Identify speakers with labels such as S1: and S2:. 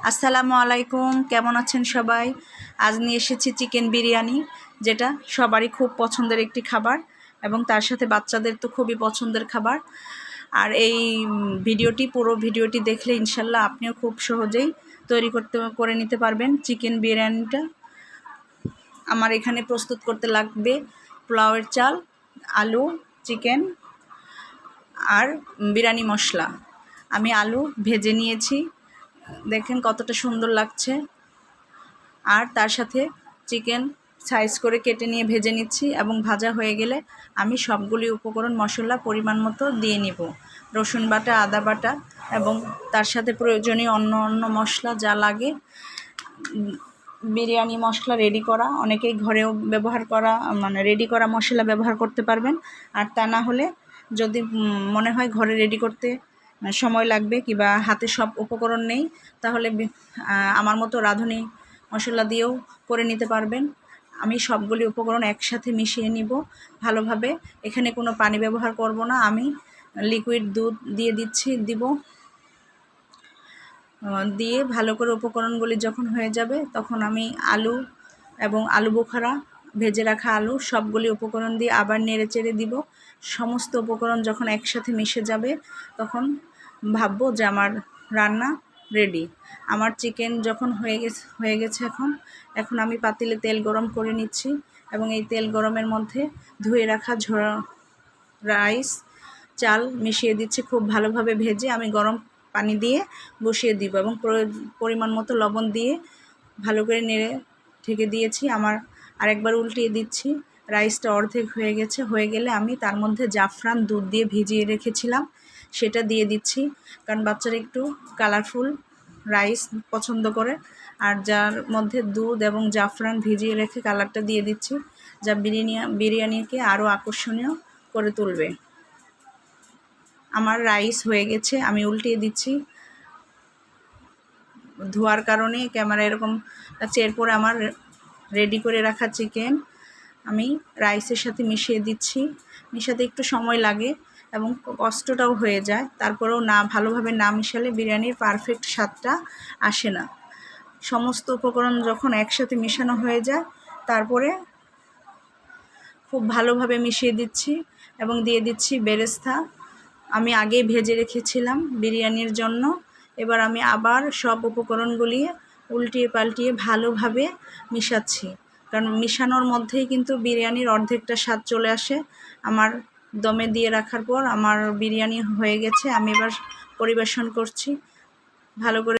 S1: আসসালামু আলাইকুম, কেমন আছেন সবাই? আজ নিয়ে এসেছি চিকেন বিরিয়ানি, যেটা সবারই খুব পছন্দের একটি খাবার এবং তার সাথে বাচ্চাদের তো খুবই পছন্দের খাবার। আর এই পুরো ভিডিওটি দেখলে ইনশাল্লাহ আপনিও খুব সহজেই করে নিতে পারবেন চিকেন বিরিয়ানিটা। আমার এখানে প্রস্তুত করতে লাগবে পোলাওয়ের চাল, আলু, চিকেন আর বিরিয়ানি মশলা। আমি আলু ভেজে নিয়েছি, দেখেন কতটা সুন্দর লাগছে। আর তার সাথে চিকেন সাইজ করে কেটে নিয়ে ভেজে নিচ্ছি এবং ভাজা হয়ে গেলে আমি সবগুলি উপকরণ মশলা পরিমাণ মতো দিয়ে নিব। রসুন বাটা, আদা বাটা এবং তার সাথে প্রয়োজনীয় অন্য মশলা যা লাগে। বিরিয়ানি মশলা রেডি করা, অনেকেই ঘরেও ব্যবহার করা রেডি করা মশলা ব্যবহার করতে পারবেন। আর তা না হলে যদি মনে হয় ঘরে রেডি করতে সময় লাগবে কিংবা হাতে সব উপকরণ নেই, তাহলে আমার মতো রাঁধুনি মশলা দিয়েও করে নিতে পারবেন। আমি সবগুলি উপকরণ একসাথে মিশিয়ে নিব ভালোভাবে। এখানে কোনো পানি ব্যবহার করব না, আমি লিকুইড দুধ দিয়ে ভালো করে উপকরণগুলি যখন হয়ে যাবে তখন আমি আলু এবং আলু বোখারা, ভেজে রাখা আলু, সবগুলি উপকরণ দিয়ে আবার নেড়ে চেড়ে দিব। সমস্ত উপকরণ যখন একসাথে মিশে যাবে তখন ভাববো যে আমার রান্না রেডি। আমার চিকেন যখন হয়ে গেছে এখন আমি পাতিলে তেল গরম করে নিচ্ছি এবং এই তেল গরমের মধ্যে ধুয়ে রাখা রাইস, চাল মিশিয়ে দিচ্ছি। খুব ভালোভাবে ভেজে আমি গরম পানি দিয়ে বসিয়ে দিব এবং পরিমাণ মতো লবণ দিয়ে ভালো করে নেড়ে ঢেকে দিয়েছি। আরেকবার উল্টিয়ে দিচ্ছি। রাইসটা অর্ধেক হয়ে গেলে আমি তার মধ্যে জাফরান দুধ দিয়ে ভিজিয়ে রেখেছিলাম সেটা দিয়ে দিচ্ছি, কারণ বাচ্চারা একটু কালারফুল রাইস পছন্দ করে। আর যার মধ্যে দুধ এবং জাফরান ভিজিয়ে রেখে কালারটা দিয়ে দিচ্ছি, যা বিরিয়ানিকে আরও আকর্ষণীয় করে তুলবে। আমার রাইস হয়ে গেছে, আমি উল্টিয়ে দিচ্ছি। ধোয়ার কারণে ক্যামেরা এরকম এরপর আমার রেডি করে রাখা চিকেন আমি রাইসের সাথে মিশিয়ে দিচ্ছি। মিশাতে একটু সময় লাগে এবং কষ্টটাও হয়ে যায়, তারপরেও ভালোভাবে না মিশালে বিরিয়ানির পারফেক্ট স্বাদটা আসে না। সমস্ত উপকরণ যখন একসাথে মেশানো হয়ে যায় তারপরে খুব ভালোভাবে মিশিয়ে দিচ্ছি এবং দিয়ে দিচ্ছি বেরেস্তা। আমি আগেই ভেজে রেখেছিলাম বিরিয়ানির জন্য। এবার আমি আবার সব উপকরণগুলি উল্টিয়ে পাল্টিয়ে ভালোভাবে মিশাচ্ছি, কারণ মিশানোর মধ্যেই কিন্তু বিরিয়ানির অর্ধেকটা স্বাদ চলে আসে। আমার দমে দিয়ে রাখার পর আমার বিরিয়ানি হয়ে গেছে, আমি এবার পরিবেশন করছি ভালো করে।